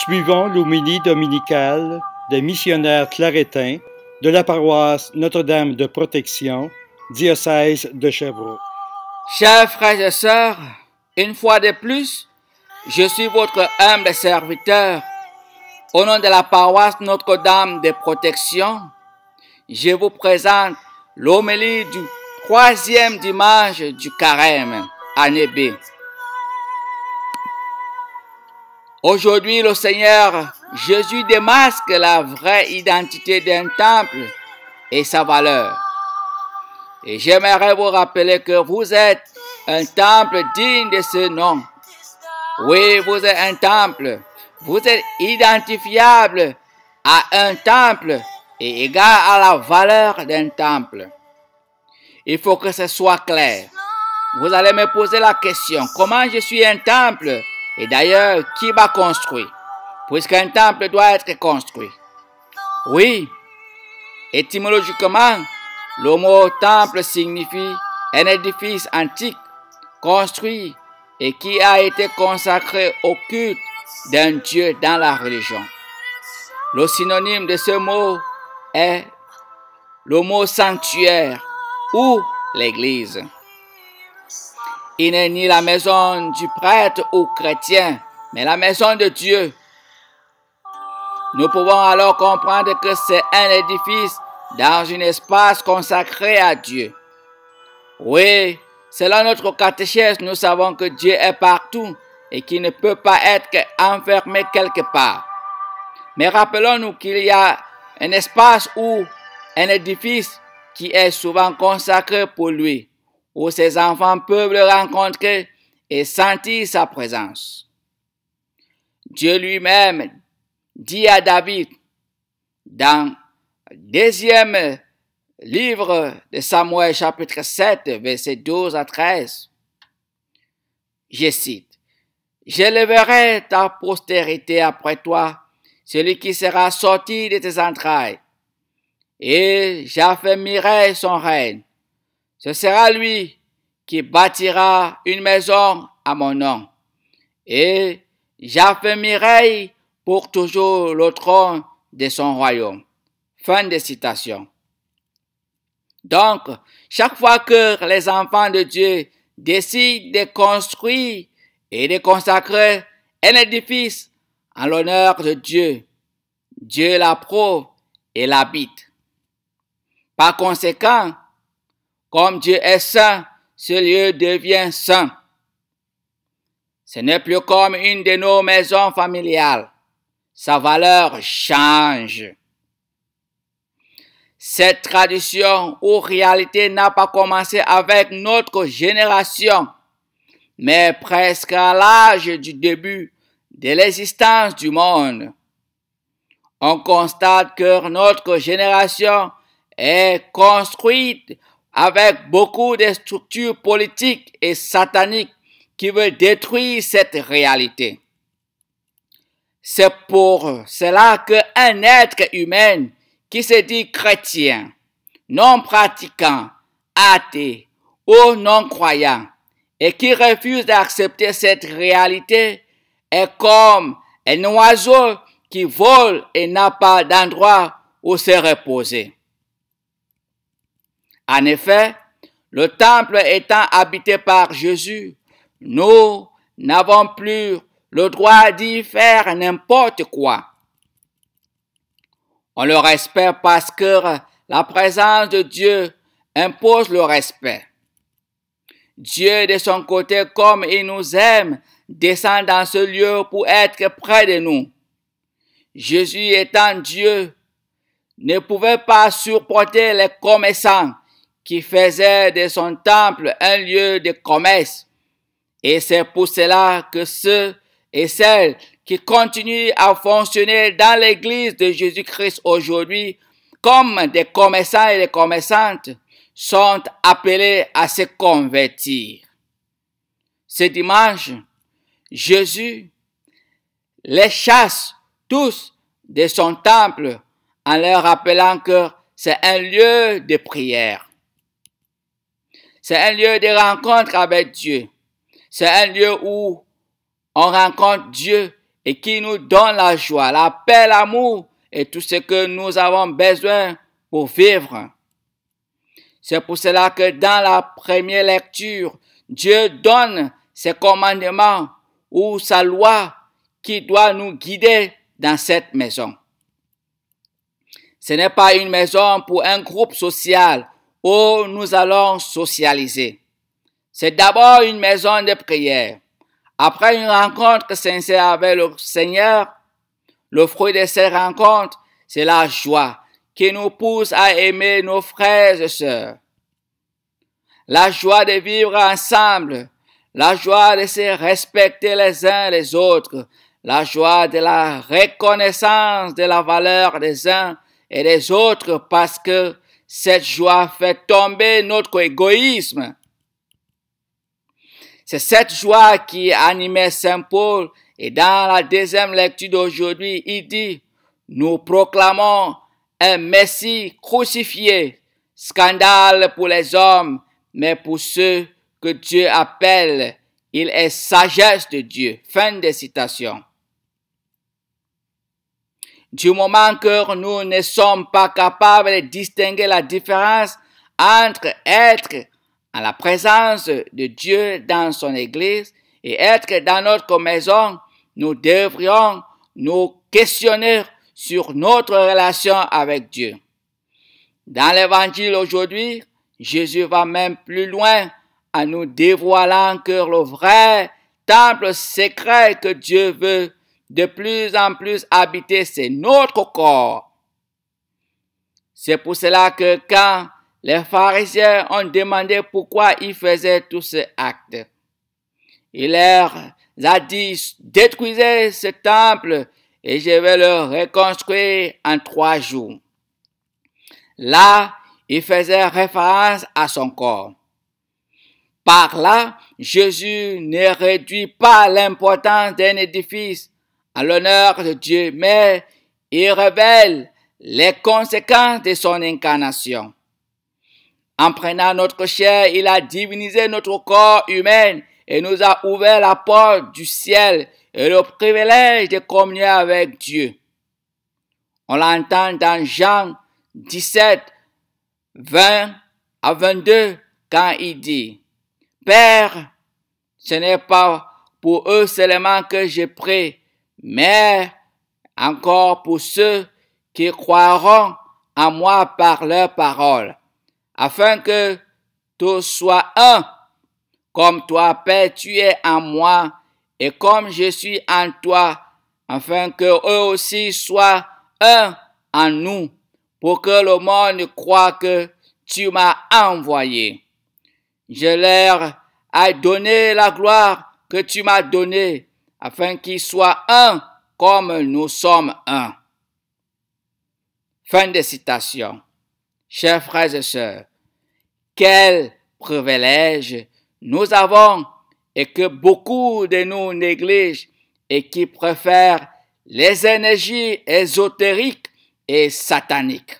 Suivons l'homélie dominicale des missionnaires claretins de la paroisse Notre-Dame de Protection, diocèse de Sherbrooke. Chers frères et sœurs, une fois de plus, je suis votre humble serviteur. Au nom de la paroisse Notre-Dame de Protection, je vous présente l'homélie du 3e dimanche du Carême, année B. Aujourd'hui, le Seigneur Jésus démasque la vraie identité d'un temple et sa valeur. Et j'aimerais vous rappeler que vous êtes un temple digne de ce nom. Oui, vous êtes un temple. Vous êtes identifiable à un temple et égal à la valeur d'un temple. Il faut que ce soit clair. Vous allez me poser la question, comment je suis un temple? Et d'ailleurs, qui m'a construit? Puisqu'un temple doit être construit. Oui, étymologiquement, le mot temple signifie un édifice antique, construit et qui a été consacré au culte d'un Dieu dans la religion. Le synonyme de ce mot est le mot sanctuaire ou l'église. Il n'est ni la maison du prêtre ou chrétien, mais la maison de Dieu. Nous pouvons alors comprendre que c'est un édifice dans un espace consacré à Dieu. Oui, selon notre catéchèse, nous savons que Dieu est partout et qu'il ne peut pas être enfermé quelque part. Mais rappelons-nous qu'il y a un espace ou un édifice qui est souvent consacré pour lui, où ses enfants peuvent le rencontrer et sentir sa présence. Dieu lui-même dit à David, dans le 2e livre de Samuel, chapitre 7, versets 12 à 13, je cite, « J'élèverai ta postérité après toi, celui qui sera sorti de tes entrailles, et j'affermirai son règne. Ce sera lui qui bâtira une maison à mon nom, et j'affermirai pour toujours le trône de son royaume. » Fin de citation. Donc, chaque fois que les enfants de Dieu décident de construire et de consacrer un édifice en l'honneur de Dieu, Dieu l'approuve et l'habite. Par conséquent, comme Dieu est saint, ce lieu devient saint. Ce n'est plus comme une de nos maisons familiales. Sa valeur change. Cette tradition ou réalité n'a pas commencé avec notre génération, mais presque à l'âge du début de l'existence du monde. On constate que notre génération est construite avec beaucoup de structures politiques et sataniques qui veulent détruire cette réalité. C'est pour cela qu'un être humain qui se dit chrétien, non pratiquant, athée ou non croyant, et qui refuse d'accepter cette réalité, est comme un oiseau qui vole et n'a pas d'endroit où se reposer. En effet, le temple étant habité par Jésus, nous n'avons plus le droit d'y faire n'importe quoi. On le respecte parce que la présence de Dieu impose le respect. Dieu, de son côté, comme il nous aime, descend dans ce lieu pour être près de nous. Jésus étant Dieu, ne pouvait pas supporter les commerçants qui faisaient de son temple un lieu de commerce. Et c'est pour cela que ceux et celles qui continuent à fonctionner dans l'Église de Jésus-Christ aujourd'hui comme des commerçants et des commerçantes sont appelés à se convertir. Ce dimanche, Jésus les chasse tous de son temple en leur rappelant que c'est un lieu de prière. C'est un lieu de rencontre avec Dieu. C'est un lieu où on rencontre Dieu et qui nous donne la joie, la paix, l'amour et tout ce que nous avons besoin pour vivre. C'est pour cela que dans la première lecture, Dieu donne ses commandements ou sa loi qui doit nous guider dans cette maison. Ce n'est pas une maison pour un groupe social où nous allons socialiser. C'est d'abord une maison de prière. Après une rencontre sincère avec le Seigneur, le fruit de cette rencontre, c'est la joie qui nous pousse à aimer nos frères et sœurs. La joie de vivre ensemble, la joie de se respecter les uns les autres, la joie de la reconnaissance de la valeur des uns et des autres parce que cette joie fait tomber notre égoïsme. C'est cette joie qui animait Saint Paul et dans la deuxième lecture d'aujourd'hui, il dit, nous proclamons un Messie crucifié, scandale pour les hommes, mais pour ceux que Dieu appelle, il est sagesse de Dieu. Fin de citation. Du moment que nous ne sommes pas capables de distinguer la différence entre être en la présence de Dieu dans son Église et être dans notre maison, nous devrions nous questionner sur notre relation avec Dieu. Dans l'Évangile aujourd'hui, Jésus va même plus loin en nous dévoilant que le vrai temple secret que Dieu veut de plus en plus habiter, c'est notre corps. C'est pour cela que quand les pharisiens ont demandé pourquoi ils faisaient tous ces actes, il leur a dit, détruisez ce temple et je vais le reconstruire en 3 jours. Là, il faisait référence à son corps. Par là, Jésus ne réduit pas l'importance d'un édifice à l'honneur de Dieu, mais il révèle les conséquences de son incarnation. En prenant notre chair, il a divinisé notre corps humain et nous a ouvert la porte du ciel et le privilège de communier avec Dieu. On l'entend dans Jean 17, 20 à 22, quand il dit, « Père, ce n'est pas pour eux seulement que je prie, mais encore pour ceux qui croiront en moi par leur parole, afin que tous soient un, comme toi, Père, tu es en moi, et comme je suis en toi, afin que eux aussi soient un en nous, pour que le monde croie que tu m'as envoyé. Je leur ai donné la gloire que tu m'as donnée, afin qu'ils soient un comme nous sommes un. » Fin de citation. Chers frères et sœurs, quel privilège nous avons et que beaucoup de nous négligent et qui préfèrent les énergies ésotériques et sataniques.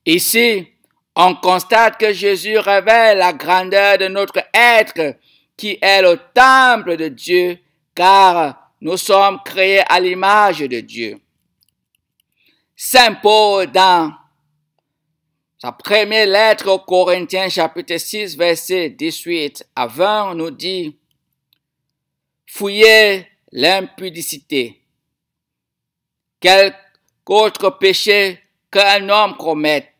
Ici, on constate que Jésus révèle la grandeur de notre être qui est le temple de Dieu, car nous sommes créés à l'image de Dieu. Saint Paul, dans sa première lettre aux Corinthiens, chapitre 6, verset 18 à 20, nous dit « Fuyez l'impudicité. Quel autre péché qu'un homme commette,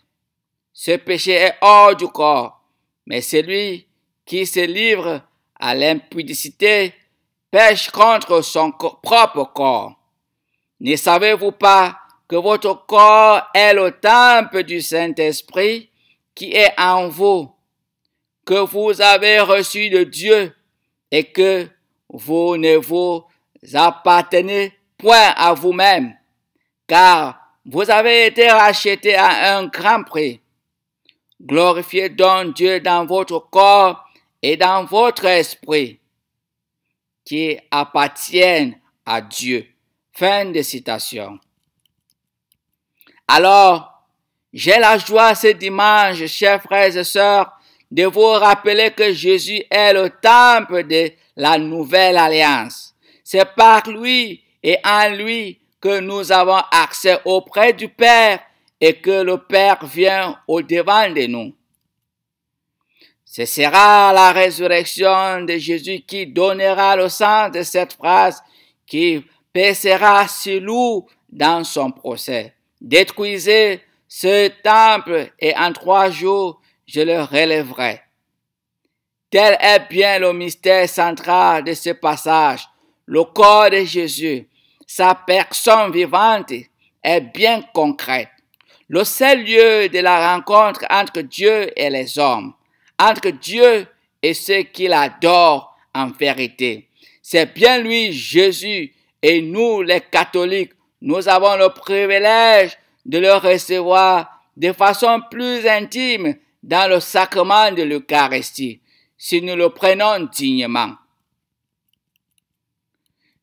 ce péché est hors du corps, mais celui qui se livre à l'impudicité pêche contre son propre corps. Ne savez-vous pas que votre corps est le temple du Saint-Esprit qui est en vous, que vous avez reçu de Dieu et que vous ne vous appartenez point à vous-même, car vous avez été rachetés à un grand prix. Glorifiez donc Dieu dans votre corps et dans votre esprit, qui appartiennent à Dieu. » Fin de citation. Alors, j'ai la joie ce dimanche, chers frères et sœurs, de vous rappeler que Jésus est le temple de la nouvelle alliance. C'est par lui et en lui que nous avons accès auprès du Père et que le Père vient au-devant de nous. Ce sera la résurrection de Jésus qui donnera le sens de cette phrase qui pèsera sur nous dans son procès. Détruisez ce temple et en 3 jours, je le relèverai. Tel est bien le mystère central de ce passage. Le corps de Jésus, sa personne vivante, est bien concrète. Le seul lieu de la rencontre entre Dieu et les hommes, entre Dieu et ceux qui l'adorent en vérité. C'est bien lui, Jésus, et nous, les catholiques, nous avons le privilège de le recevoir de façon plus intime dans le sacrement de l'Eucharistie, si nous le prenons dignement.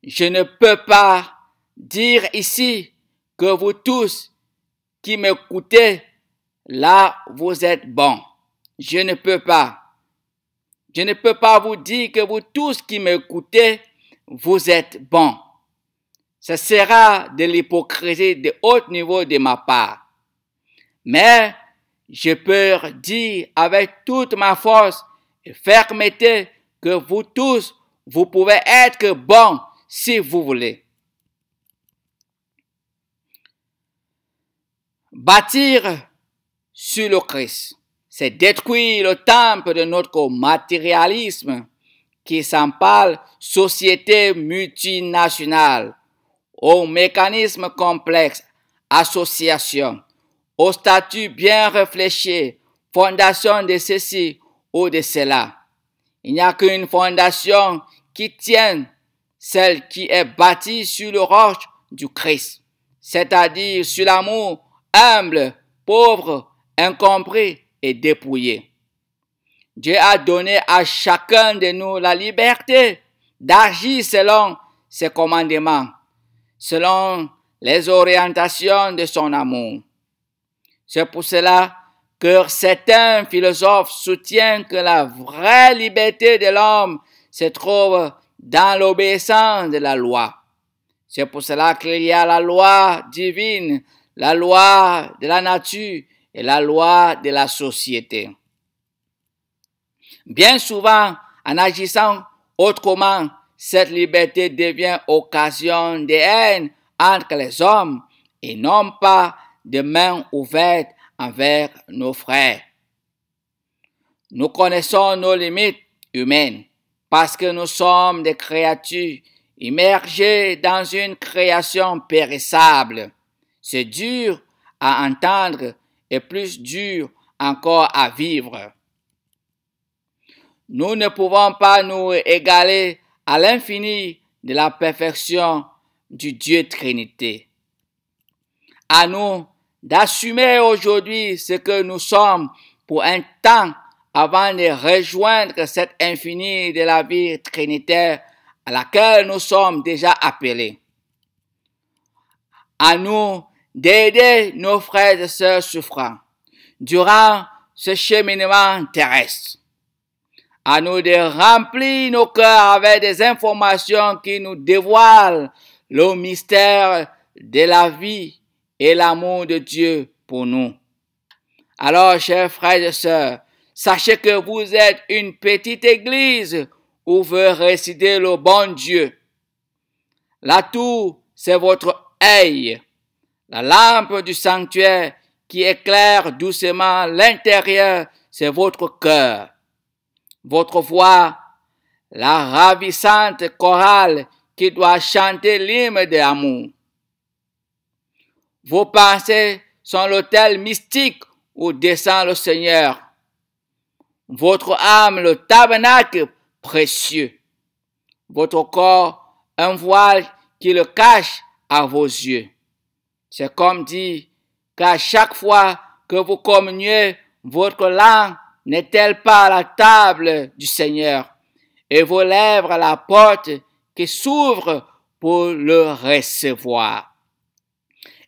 Je ne peux pas dire ici que vous tous qui m'écoutez, là, vous êtes bons. Je ne peux pas. Je ne peux pas vous dire que vous tous qui m'écoutez, vous êtes bons. Ce sera de l'hypocrisie de haut niveau de ma part. Mais je peux dire avec toute ma force et fermeté que vous tous, vous pouvez être bons si vous voulez. Bâtir sur le Christ, c'est détruire le temple de notre matérialisme qui s'empale société multinationale, aux mécanismes complexes, associations, aux statuts bien réfléchis, fondation de ceci ou de cela. Il n'y a qu'une fondation qui tienne, celle qui est bâtie sur le roche du Christ, c'est-à-dire sur l'amour humble, pauvre, incompris et dépouillé. Dieu a donné à chacun de nous la liberté d'agir selon ses commandements, selon les orientations de son amour. C'est pour cela que certains philosophes soutiennent que la vraie liberté de l'homme se trouve dans l'obéissance de la loi. C'est pour cela qu'il y a la loi divine, la loi de la nature et la loi de la société. Bien souvent, en agissant autrement, cette liberté devient occasion de haine entre les hommes et non pas de mains ouvertes envers nos frères. Nous connaissons nos limites humaines parce que nous sommes des créatures immergées dans une création périssable. C'est dur à entendre et plus dur encore à vivre. Nous ne pouvons pas nous égaler à l'infini de la perfection du Dieu Trinité. À nous d'assumer aujourd'hui ce que nous sommes pour un temps avant de rejoindre cet infini de la vie trinitaire à laquelle nous sommes déjà appelés. À nous d'aider nos frères et sœurs souffrants durant ce cheminement terrestre. À nous de remplir nos cœurs avec des informations qui nous dévoilent le mystère de la vie et l'amour de Dieu pour nous. Alors, chers frères et sœurs, sachez que vous êtes une petite église où veut résider le bon Dieu. La tour, c'est votre œil, la lampe du sanctuaire qui éclaire doucement l'intérieur, c'est votre cœur. Votre voix, la ravissante chorale qui doit chanter l'hymne d'amour. Vos pensées sont l'autel mystique où descend le Seigneur. Votre âme, le tabernacle précieux. Votre corps, un voile qui le cache à vos yeux. C'est comme dit qu'à chaque fois que vous communiez, votre langue n'est-elle pas à la table du Seigneur et vos lèvres à la porte qui s'ouvre pour le recevoir.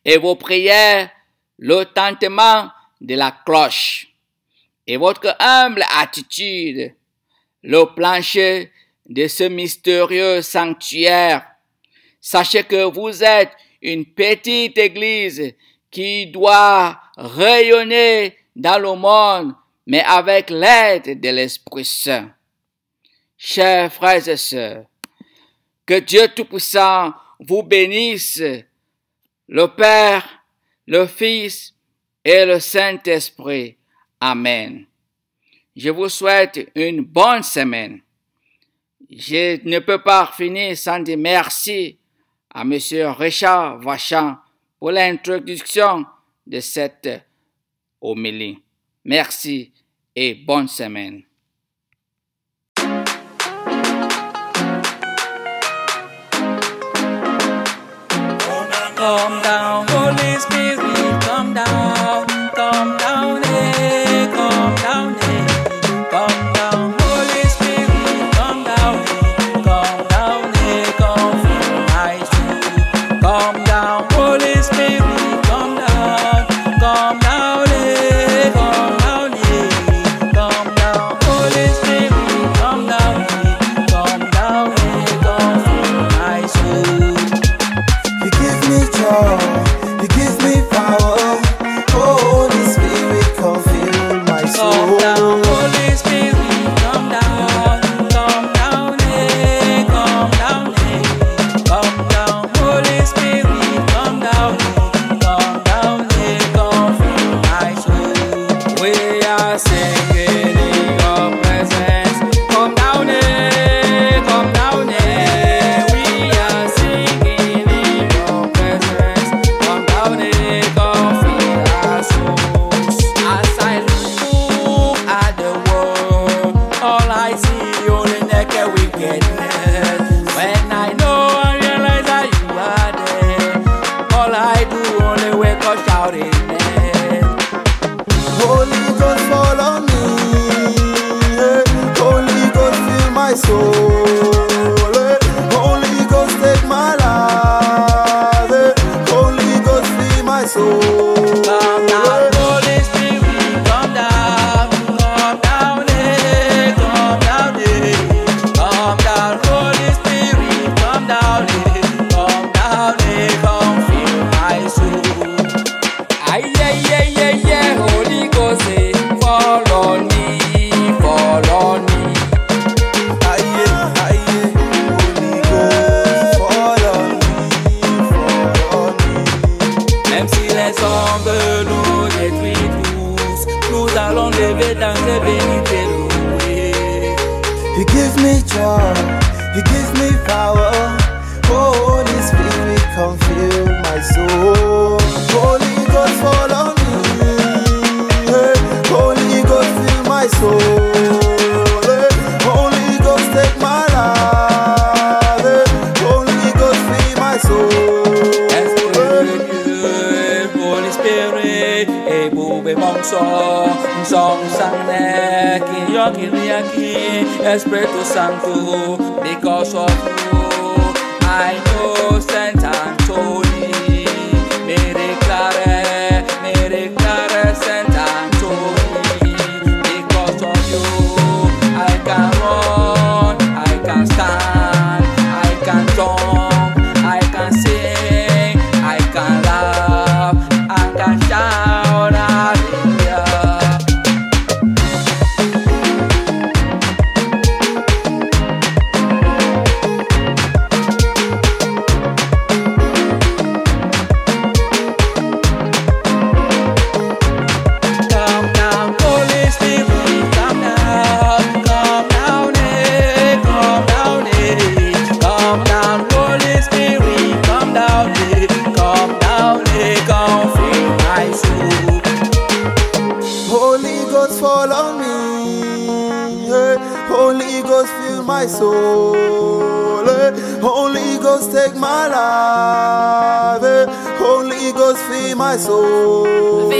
Et vos prières, le tintement de la cloche. Et votre humble attitude, le plancher de ce mystérieux sanctuaire, Sachez que vous êtes une petite église qui doit rayonner dans le monde, mais avec l'aide de l'Esprit Saint. Chers frères et sœurs, que Dieu Tout-Puissant vous bénisse, le Père, le Fils et le Saint-Esprit. Amen. Je vous souhaite une bonne semaine. Je ne peux pas finir sans dire merci à M. Richard Vachon pour l'introduction de cette homélie. Merci et bonne semaine. Come down, Holy Spirit, come down, eh, come down, eh, come down, Holy Spirit, come down, eh, come fill my soul. Come down, Holy Spirit, come down, eh, come down, eh, come down, Holy Spirit, come down, eh, come fill my soul. You give me joy, you give me power. Holy Spirit, come fill my soul. Come down, Holy Spirit, come down, eh, come down, eh, come down, Holy Spirit, come down, eh, come fill my soul. We are singing in your presence. Come down, eh, come down, eh. We are singing in your presence. Come down, eh, come fill our souls. As I look at the world, all I see only naked wickedness. When I know and realize that you are there, all I do only wake up shouting. Holy Ghost, fall on me. Holy Ghost, fill my soul. Holy Ghost, take my life. Holy Ghost, fill my soul. Come down, Holy Spirit, come down, eh, come down, eh. Come down, Holy Spirit, come down, eh, come fill my soul. Aye, Holy Ghost, eh, fall on me, fall on me. Aye, Holy Ghost, fall on me. Même si les ombres nous détruisent tous, nous allons lever dans tes bénites et louer. You give me joy, you give me power. Holy Spirit, come fill my soul. Holy Ghost, fall on me. Holy Ghost, fill my soul. Holy Ghost, take my life. Holy Ghost, fill my soul. Esprit de Dieu, Holy Spirit, éboué mon son sang qui yaki, Espírito Santo, because of you, I know Saint Anthony, me declare Saint Anthony, because of you, I can run, I can stand, I can jump, I can sing, I can laugh, I can shout, hallelujah. Come down, Holy Spirit, come down, eh, come down, eh, come down, Holy Spirit, come down, eh, come fill my soul. Holy Ghost, fall on me. Holy Ghost, fill my soul. Holy Ghost, take my life. Holy Ghost, fill my soul.